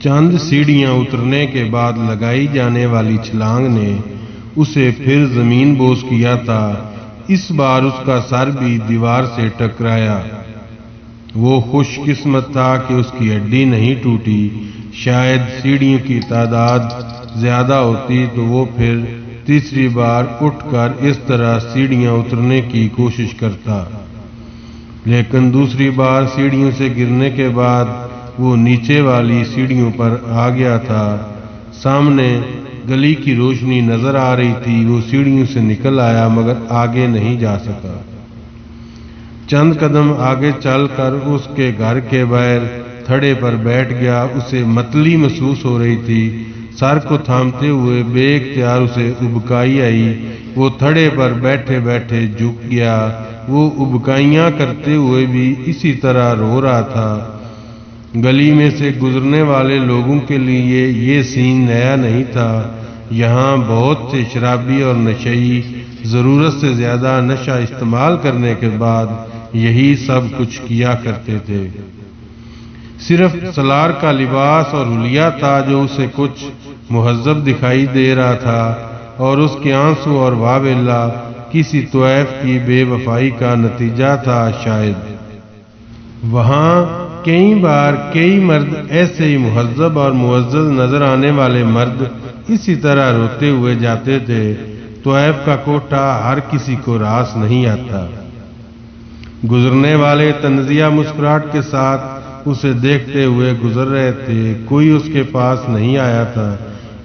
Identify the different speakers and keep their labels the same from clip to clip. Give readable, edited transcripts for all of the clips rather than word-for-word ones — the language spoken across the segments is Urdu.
Speaker 1: چند سیڑھیاں اترنے کے بعد لگائی جانے والی چھلانگ نے اسے پھر زمین بوس کیا تھا۔ اس بار اس کا سر بھی دیوار سے ٹکرایا۔ وہ خوش قسمت تھا کہ اس کی ہڈی نہیں ٹوٹی۔ شاید سیڑھیوں کی تعداد زیادہ ہوتی تو وہ پھر تیسری بار اٹھ کر اس طرح سیڑھیاں اترنے کی کوشش کرتا، لیکن دوسری بار سیڑھیوں سے گرنے کے بعد وہ نیچے والی سیڑھیوں پر آ گیا تھا۔ سامنے گلی کی روشنی نظر آ رہی تھی۔ وہ سیڑھیوں سے نکل آیا مگر آگے نہیں جا سکا۔ چند قدم آگے چل کر اس کے گھر کے باہر تھڑے پر بیٹھ گیا۔ اسے متلی محسوس ہو رہی تھی۔ سر کو تھامتے ہوئے بے اختیار اسے ابکائی آئی۔ وہ تھڑے پر بیٹھے بیٹھے جھک گیا۔ وہ ابکائیاں کرتے ہوئے بھی اسی طرح رو رہا تھا۔ گلی میں سے گزرنے والے لوگوں کے لیے یہ سین نیا نہیں تھا۔ یہاں بہت سے شرابی اور نشئی ضرورت سے زیادہ نشہ استعمال کرنے کے بعد یہی سب کچھ کیا کرتے تھے۔ صرف سالار کا لباس اور حلیہ تھا جو اسے کچھ مہذب دکھائی دے رہا تھا، اور اس کے آنسو اور واویلا کسی طویف کی بے وفائی کا نتیجہ تھا شاید۔ وہاں کئی بار کئی مرد ایسے ہی مہذب اور معزز نظر آنے والے مرد اسی طرح روتے ہوئے جاتے تھے۔ طویف کا کوٹہ ہر کسی کو راس نہیں آتا۔ گزرنے والے تنزیہ مسکراہٹ کے ساتھ اسے دیکھتے ہوئے گزر رہے تھے۔ کوئی اس کے پاس نہیں آیا تھا۔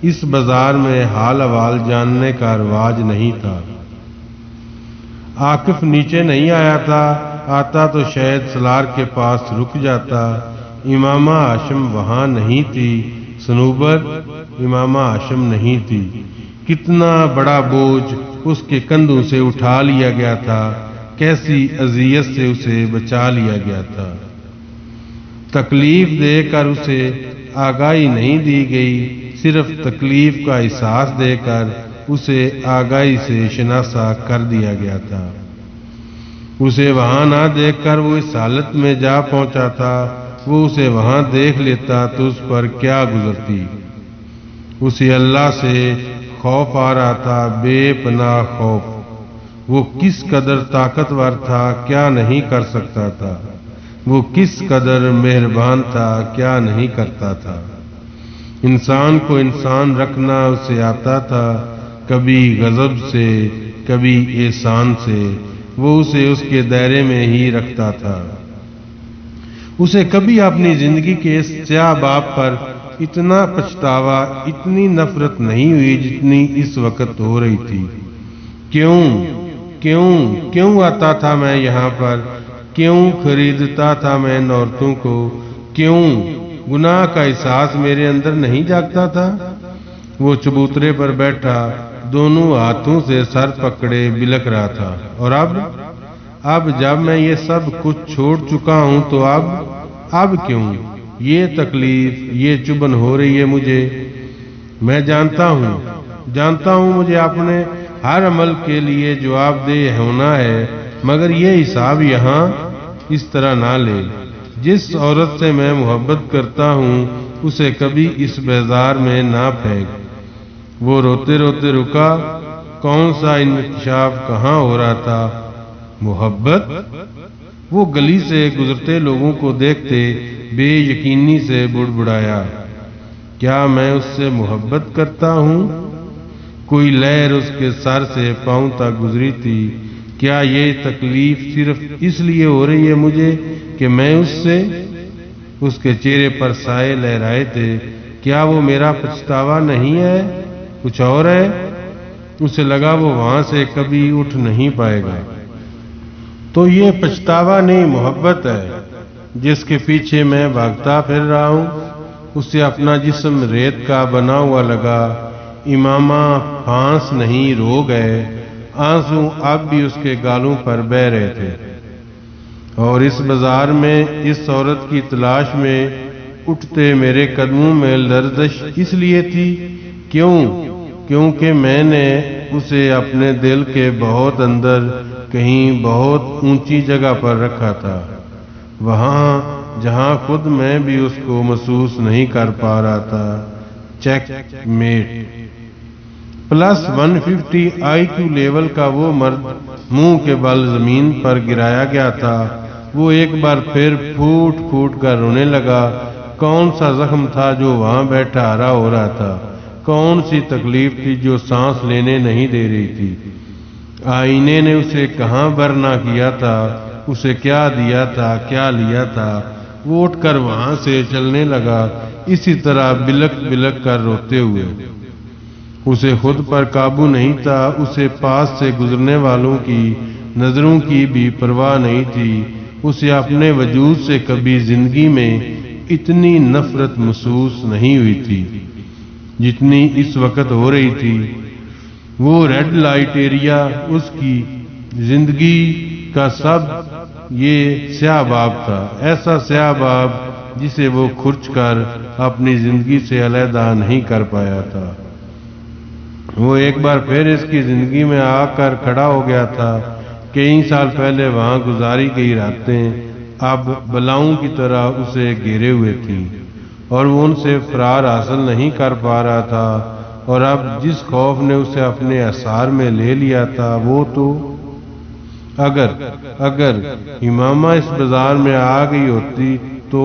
Speaker 1: اس بازار میں حال احوال جاننے کا رواج نہیں تھا۔ عاقف نیچے نہیں آیا تھا۔ آتا تو شاید سالار کے پاس رک جاتا۔ امامہ ہاشم وہاں نہیں تھی۔ صنوبر امامہ ہاشم نہیں تھی۔ کتنا بڑا بوجھ اس کے کندھوں سے اٹھا لیا گیا تھا، کیسی اذیت سے اسے بچا لیا گیا تھا۔ تکلیف دے کر اسے آگاہی نہیں دی گئی، صرف تکلیف کا احساس دے کر اسے آگاہی سے شناسا کر دیا گیا تھا۔ اسے وہاں نہ دیکھ کر وہ اس حالت میں جا پہنچا تھا۔ وہ اسے وہاں دیکھ لیتا تو اس پر کیا گزرتی۔ اسے اللہ سے خوف آ رہا تھا، بے پناہ خوف۔ وہ کس قدر طاقتور تھا، کیا نہیں کر سکتا تھا۔ وہ کس قدر مہربان تھا، کیا نہیں کرتا تھا۔ انسان کو انسان رکھنا اسے آتا تھا، کبھی غضب سے، کبھی احسان سے۔ وہ اسے اس کے دائرے میں ہی رکھتا تھا۔ اسے کبھی اپنی زندگی کے اس سیاہ باب پر اتنا پچھتاوا، اتنی نفرت نہیں ہوئی جتنی اس وقت ہو رہی تھی۔ کیوں آتا تھا میں یہاں پر؟ کیوں خریدتا تھا میں ان عورتوں کو؟ کیوں گناہ کا احساس میرے اندر نہیں جاگتا تھا؟ وہ چبوترے پر بیٹھا دونوں ہاتھوں سے سر پکڑے بلک رہا تھا۔ اور اب جب میں یہ سب کچھ چھوڑ چکا ہوں تو اب کیوں یہ تکلیف، یہ چبھن ہو رہی ہے مجھے؟ میں جانتا ہوں مجھے اپنے ہر عمل کے لیے جواب دہ ہونا ہے، مگر یہ حساب یہاں اس طرح نہ لے۔ جس عورت سے میں محبت کرتا ہوں اسے کبھی اس بازار میں نہ پھینک۔ وہ روتے روتے رکا۔ کون سا انکشاف کہاں ہو رہا تھا؟ محبت؟ وہ گلی سے گزرتے لوگوں کو دیکھتے بے یقینی سے بڑبڑایا، کیا میں اس سے محبت کرتا ہوں؟ کوئی لہر اس کے سر سے پاؤں تک گزری تھی۔ کیا یہ تکلیف صرف اس لیے ہو رہی ہے مجھے کہ میں اس کے چہرے پر سائے لہرائے تھے؟ کیا وہ میرا پچھتاوا نہیں ہے، کچھ اور ہے؟ اسے لگا وہ وہاں سے کبھی اٹھ نہیں پائے گا۔ تو یہ پچھتاوا نہیں، محبت ہے جس کے پیچھے میں بھاگتا پھر رہا ہوں۔ اسے اپنا جسم ریت کا بنا ہوا لگا۔ امامہ پھانس نہیں، رو گئے۔ آنسو اب بھی اس کے گالوں پر بہہ رہے تھے۔ اور اس بازار میں اس عورت کی تلاش میں اٹھتے میرے قدموں میں لرزش اس لیے تھی کیونکہ میں نے اسے اپنے دل کے بہت اندر کہیں بہت اونچی جگہ پر رکھا تھا۔ جہاں خود میں بھی اس کو محسوس نہیں کر پا رہا تھا۔ Check meat. +150 IQ لیول کا وہ مرد منہ کے بل زمین پر گرایا گیا تھا۔ وہ ایک بار پھر پھوٹ پھوٹ کر رونے لگا۔ کون سا زخم تھا جو وہاں بیٹھا ہرا ہو رہا تھا؟ کون سی تکلیف تھی جو سانس لینے نہیں دے رہی تھی؟ آئینے نے اسے کہاں برنا کیا تھا؟ اسے کیا دیا تھا، کیا لیا تھا؟ وہ اٹھ کر وہاں سے چلنے لگا، اسی طرح بلک بلک کر روتے ہوئے۔ اسے خود پر قابو نہیں تھا، اسے پاس سے گزرنے والوں کی نظروں کی بھی پرواہ نہیں تھی۔ اسے اپنے وجود سے کبھی زندگی میں اتنی نفرت محسوس نہیں ہوئی تھی جتنی اس وقت ہو رہی تھی۔ وہ ریڈ لائٹ ایریا اس کی زندگی کا سب یہ سیاہ باب تھا، ایسا سیاہ باب جسے وہ کھرچ کر اپنی زندگی سے علیحدہ نہیں کر پایا تھا۔ وہ ایک بار پھر اس کی زندگی میں آ کر کھڑا ہو گیا تھا۔ کئی سال پہلے وہاں گزاری گئی راتیں اب بلاؤں کی طرح اسے گھیرے ہوئے تھیں اور وہ ان سے فرار حاصل نہیں کر پا رہا تھا، اور اب جس خوف نے اسے اپنے اثار میں لے لیا تھا وہ تو اگر امامہ اس بازار میں آ گئی ہوتی تو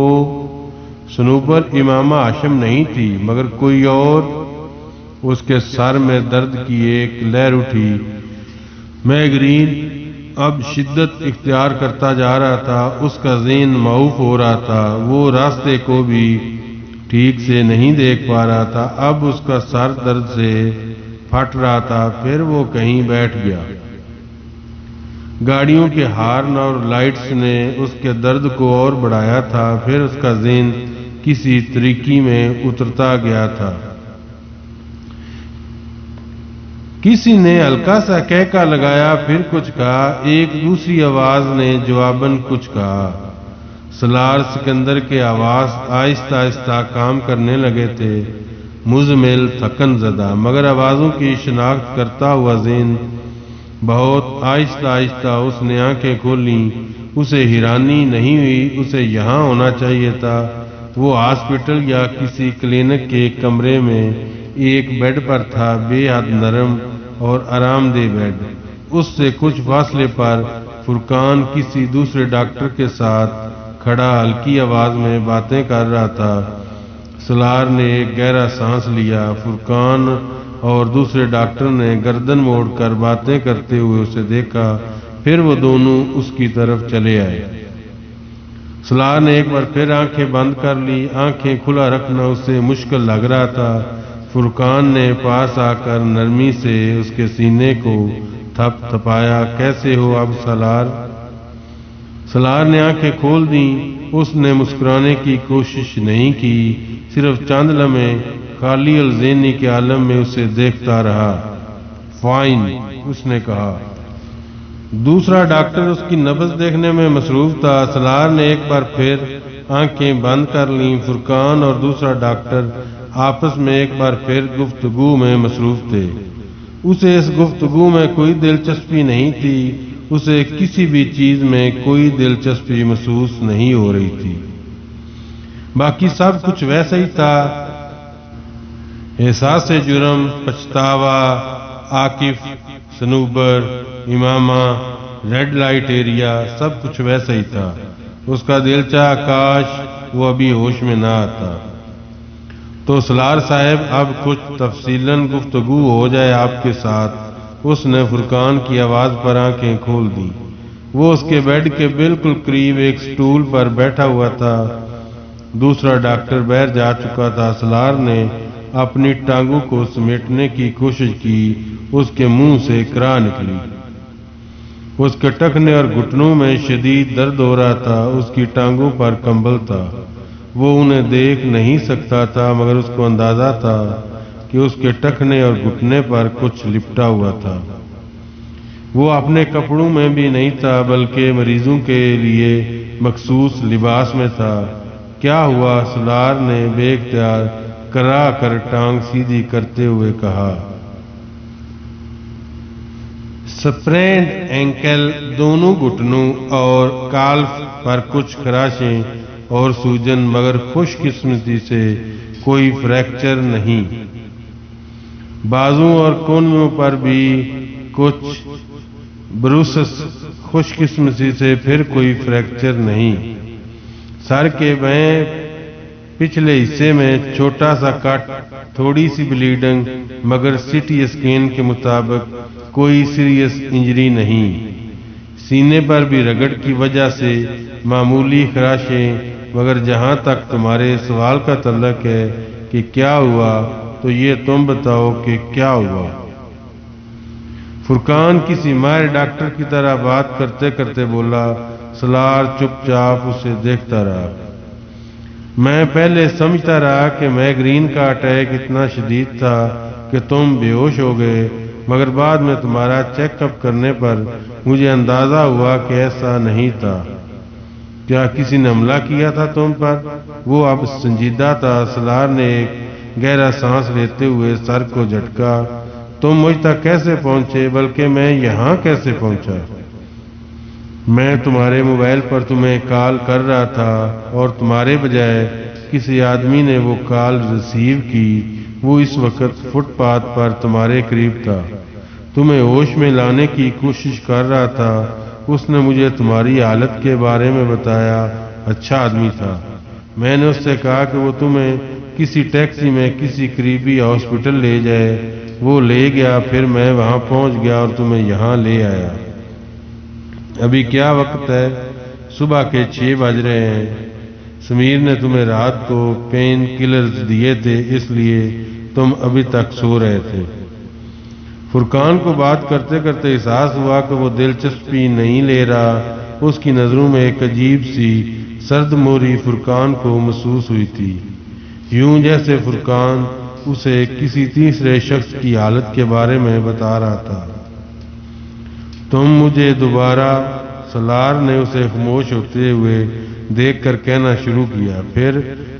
Speaker 1: صنوبر امامہ ہاشم نہیں تھی مگر کوئی اور۔ اس کے سر میں درد کی ایک لہر اٹھی۔ میگرین اب شدت اختیار کرتا جا رہا تھا، اس کا ذہن معوف ہو رہا تھا، وہ راستے کو بھی ٹھیک سے نہیں دیکھ پا رہا تھا، اب اس کا سر درد سے پھٹ رہا تھا۔ پھر وہ کہیں بیٹھ گیا۔ گاڑیوں کے ہارن اور لائٹس نے اس کے درد کو اور بڑھایا تھا۔ پھر اس کا ذہن کسی طریقے میں اترتا گیا تھا۔ کسی نے ہلکا سا کہکا لگایا، پھر کچھ کہا۔ ایک دوسری آواز نے جواباً کچھ کہا۔ سالار سکندر کے آواز آہستہ آہستہ کام کرنے لگے تھے، مزمل، تھکن زدہ، مگر آوازوں کی شناخت کرتا ہوا ذہن۔ بہت آہستہ آہستہ اس نے آنکھیں کھولیں۔ اسے حیرانی نہیں ہوئی، اسے یہاں ہونا چاہیے تھا۔ وہ ہاسپٹل یا کسی کلینک کے کمرے میں ایک بیڈ پر تھا، بے حد نرم اور آرام دہ بیڈ۔ اس سے کچھ فاصلے پر فرقان کسی دوسرے ڈاکٹر کے ساتھ کھڑا ہلکی آواز میں باتیں کر رہا تھا۔ سالار نے ایک گہرا سانس لیا۔ فرقان اور دوسرے ڈاکٹر نے گردن موڑ کر باتیں کرتے ہوئے اسے دیکھا، پھر وہ دونوں اس کی طرف چلے آئے۔ سالار نے ایک بار پھر آنکھیں بند کر لی۔ آنکھیں کھلا رکھنا اسے مشکل لگ رہا تھا۔ فرقان نے پاس آ کر نرمی سے اس کے سینے کو تھپ تھپایا۔ کیسے ہو اب سالار؟ سالار نے آنکھیں کھول دیں۔ اس نے مسکرانے کی کوشش نہیں کی، صرف چند لمحے خالی الذہنی کے عالم میں اسے دیکھتا رہا۔ فائن، اس نے کہا۔ دوسرا ڈاکٹر اس کی نبض دیکھنے میں مصروف تھا۔ سالار نے ایک بار پھر آنکھیں بند کر لیں۔ فرقان اور دوسرا ڈاکٹر آپس میں ایک بار پھر گفتگو میں مصروف تھے۔ اسے اس گفتگو میں کوئی دلچسپی نہیں تھی، اسے کسی بھی چیز میں کوئی دلچسپی محسوس نہیں ہو رہی تھی۔ باقی سب کچھ ویسا ہی تھا۔ احساس جرم، پچھتاوا، عاقف، صنوبر، امامہ، ریڈ لائٹ ایریا، سب کچھ ویسا ہی تھا۔ اس کا دل چاہا کاش وہ ابھی ہوش میں نہ آتا۔ تو سالار صاحب اب کچھ تفصیلاً گفتگو ہو جائے آپ کے ساتھ۔ اس نے فرقان کی آواز پر آنکھیں کھول دی۔ وہ اس کے بیڈ کے بالکل قریب ایک سٹول پر بیٹھا ہوا تھا۔ دوسرا ڈاکٹر باہر جا چکا تھا۔ سالار نے اپنی ٹانگوں کو سمیٹنے کی کوشش کی، اس کے منہ سے کراہ نکلی۔ اس کے ٹخنے اور گھٹنوں میں شدید درد ہو رہا تھا، اس کی ٹانگوں پر کمبل تھا۔ وہ انہیں دیکھ نہیں سکتا تھا مگر اس کو اندازہ تھا کہ اس کے ٹخنے اور گھٹنے پر کچھ لپٹا ہوا تھا۔ وہ اپنے کپڑوں میں بھی نہیں تھا بلکہ مریضوں کے لیے مخصوص لباس میں تھا۔ کیا ہوا؟ سالار نے بے اختیار کرا کر ٹانگ سیدھی کرتے ہوئے کہا۔ سپرینڈ اینکل، دونوں گھٹنوں اور کالف پر کچھ خراشیں، اور سوجن، مگر خوش قسمتی سے کوئی فریکچر نہیں۔ بازو اور کونوں پر بھی کچھ بروسس، خوش قسمتی سے پھر کوئی فریکچر نہیں۔ سر کے بائیں پچھلے حصے میں چھوٹا سا کٹ، تھوڑی سی بلیڈنگ، مگر سی ٹی اسکین کے مطابق کوئی سیریس انجری نہیں۔ سینے پر بھی رگڑ کی وجہ سے معمولی خراشیں، مگر جہاں تک تمہارے سوال کا تعلق ہے کہ کیا ہوا، تو یہ تم بتاؤ کہ کیا ہوا۔ فرقان کسی ماہر ڈاکٹر کی طرح بات کرتے کرتے بولا۔ سالار چپ چاپ اسے دیکھتا رہا۔ میں پہلے سمجھتا رہا کہ مائیگرین کا اٹیک اتنا شدید تھا کہ تم بے ہوش ہو گئے، مگر بعد میں تمہارا چیک اپ کرنے پر مجھے اندازہ ہوا کہ ایسا نہیں تھا۔ کیا کسی نے حملہ کیا تھا تم پر؟ وہ اب سنجیدہ تھا۔ سالار نے ایک گہرا سانس لیتے ہوئے سر کو جھٹکا۔ تم مجھ تک کیسے پہنچے، بلکہ میں یہاں کیسے پہنچا؟ میں تمہارے موبائل پر تمہیں کال کر رہا تھا اور تمہارے بجائے کسی آدمی نے وہ کال ریسیو کی۔ وہ اس وقت فٹ پاتھ پر تمہارے قریب تھا، تمہیں ہوش میں لانے کی کوشش کر رہا تھا۔ اس نے مجھے تمہاری حالت کے بارے میں بتایا۔ اچھا آدمی تھا۔ میں نے اس سے کہا کہ وہ تمہیں کسی ٹیکسی میں کسی قریبی ہاسپٹل لے جائے۔ وہ لے گیا، پھر میں وہاں پہنچ گیا اور تمہیں یہاں لے آیا۔ ابھی کیا وقت ہے؟ صبح کے 6 بج رہے ہیں۔ سمیر نے تمہیں رات کو پین کلرز دیے تھے، اس لیے تم ابھی تک سو رہے تھے۔ فرقان کو بات کرتے کرتے احساس ہوا کہ وہ دلچسپی نہیں لے رہا۔ اس کی نظروں میں ایک عجیب سی سرد موری فرقان کو محسوس ہوئی تھی، یوں جیسے فرقان اسے کسی تیسرے شخص کی حالت کے بارے میں بتا رہا تھا۔ تم مجھے دوبارہ، سالار نے اسے خاموش ہوتے ہوئے دیکھ کر کہنا شروع کیا، پھر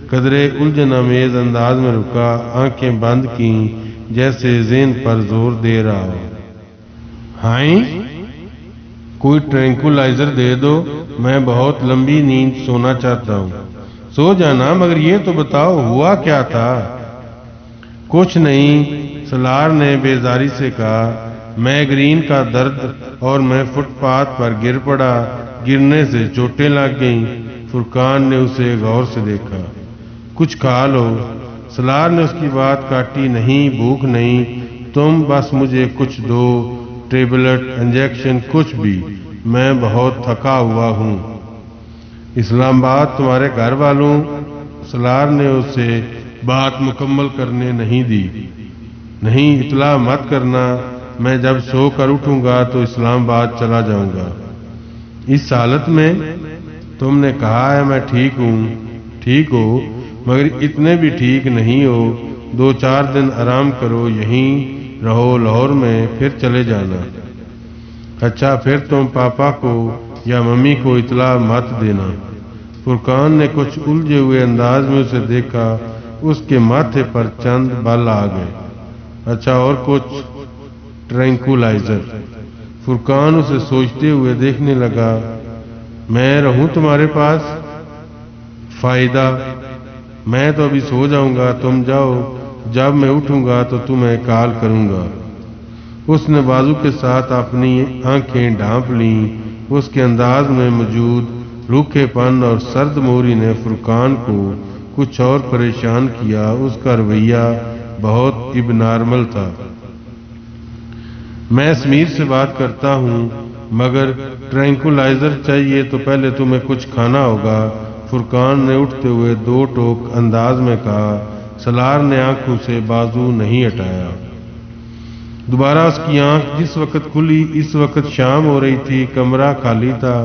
Speaker 1: قدرے الجھن آمیز انداز میں رکا، آنکھیں بند کیں جیسے ذہن پر زور دے رہا ہو۔ ہائیں، کوئی ٹرینکولائزر دے دو، میں بہت لمبی نیند سونا چاہتا ہوں۔ سو جانا، مگر یہ تو بتاؤ ہوا کیا تھا؟ کچھ نہیں، سالار نے بیزاری سے کہا، مائیگرین کا درد اور میں فٹ پاتھ پر گر پڑا، گرنے سے چوٹیں لگ گئیں۔ فرقان نے اسے غور سے دیکھا۔ کچھ کھا لو، سالار نے اس کی بات کاٹی۔ نہیں، بھوک نہیں، تم بس مجھے کچھ دو، ٹیبلٹ، انجیکشن، کچھ بھی، میں بہت تھکا ہوا ہوں۔ اسلام آباد تمہارے گھر والوں؟ سالار نے اسے بات مکمل کرنے نہیں دی۔ نہیں، اطلاع مت کرنا، میں جب سو کر اٹھوں گا تو اسلام آباد چلا جاؤں گا۔ اس حالت میں؟ تم نے کہا ہے میں ٹھیک ہوں۔ ٹھیک ہو، مگر اتنے بھی ٹھیک نہیں ہو۔ 2-4 دن آرام کرو، یہیں رہو لاہور میں، پھر چلے جانا۔ اچھا، پھر تم پاپا کو یا ممی کو اطلاع مت دینا۔ فرقان نے کچھ الجھے ہوئے انداز میں اسے دیکھا۔ اس کے ماتھے پر چند بال آ گئے۔ اچھا، اور کچھ؟ ٹرینکولائزر۔ فرقان اسے سوچتے ہوئے دیکھنے لگا۔ میں رہوں تمہارے پاس؟ فائدہ؟ میں تو ابھی سو جاؤں گا، تم جاؤ، جب میں اٹھوں گا تو تمہیں کال کروں گا۔ اس نے بازو کے ساتھ اپنی آنکھیں ڈھانپ لیں۔ اس کے انداز میں موجود روکھے پن اور سرد موری نے فرقان کو کچھ اور پریشان کیا۔ اس کا رویہ بہت اب نارمل تھا۔ میں سمیر سے بات کرتا ہوں، مگر ٹرینکولائزر چاہیے تو پہلے تمہیں کچھ کھانا ہوگا۔ فرقان نے اٹھتے ہوئے 2 ٹوک انداز میں کہا۔ سالار نے آنکھوں سے بازو نہیں ہٹایا۔ دوبارہ اس کی آنکھ جس وقت کھلی، اس وقت شام ہو رہی تھی، کمرہ خالی تھا،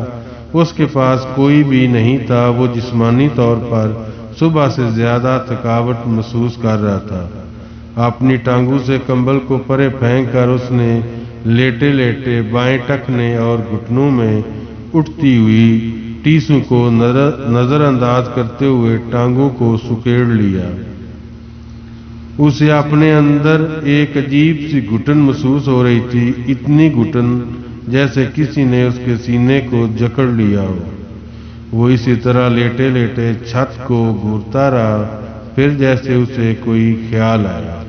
Speaker 1: اس کے پاس کوئی بھی نہیں تھا۔ وہ جسمانی طور پر صبح سے زیادہ تھکاوٹ محسوس کر رہا تھا۔ اپنی ٹانگوں سے کمبل کو پرے پھینک کر اس نے لیٹے لیٹے بائیں ٹخنے اور گھٹنوں میں اٹھتی ہوئی ٹیسوں کو نظر انداز کرتے ہوئے ٹانگوں کو سکیڑ لیا۔ اسے اپنے اندر ایک عجیب سی گھٹن محسوس ہو رہی تھی، اتنی گھٹن جیسے کسی نے اس کے سینے کو جکڑ لیا ہو۔ وہ اسی طرح لیٹے لیٹے چھت کو گھورتا رہا، پھر جیسے اسے کوئی خیال آیا،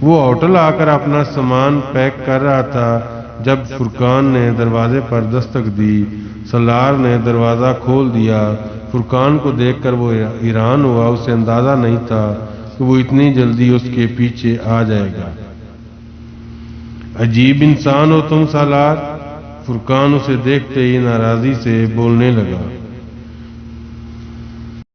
Speaker 1: وہ ہوٹل آ کر اپنا سامان پیک کر رہا تھا جب فرقان نے دروازے پر دستک دی۔ سالار نے دروازہ کھول دیا۔ فرقان کو دیکھ کر وہ حیران ہوا، اسے اندازہ نہیں تھا کہ وہ اتنی جلدی اس کے پیچھے آ جائے گا۔ عجیب انسان ہو تم سالار، فرقان اسے دیکھتے ہی ناراضی سے بولنے لگا۔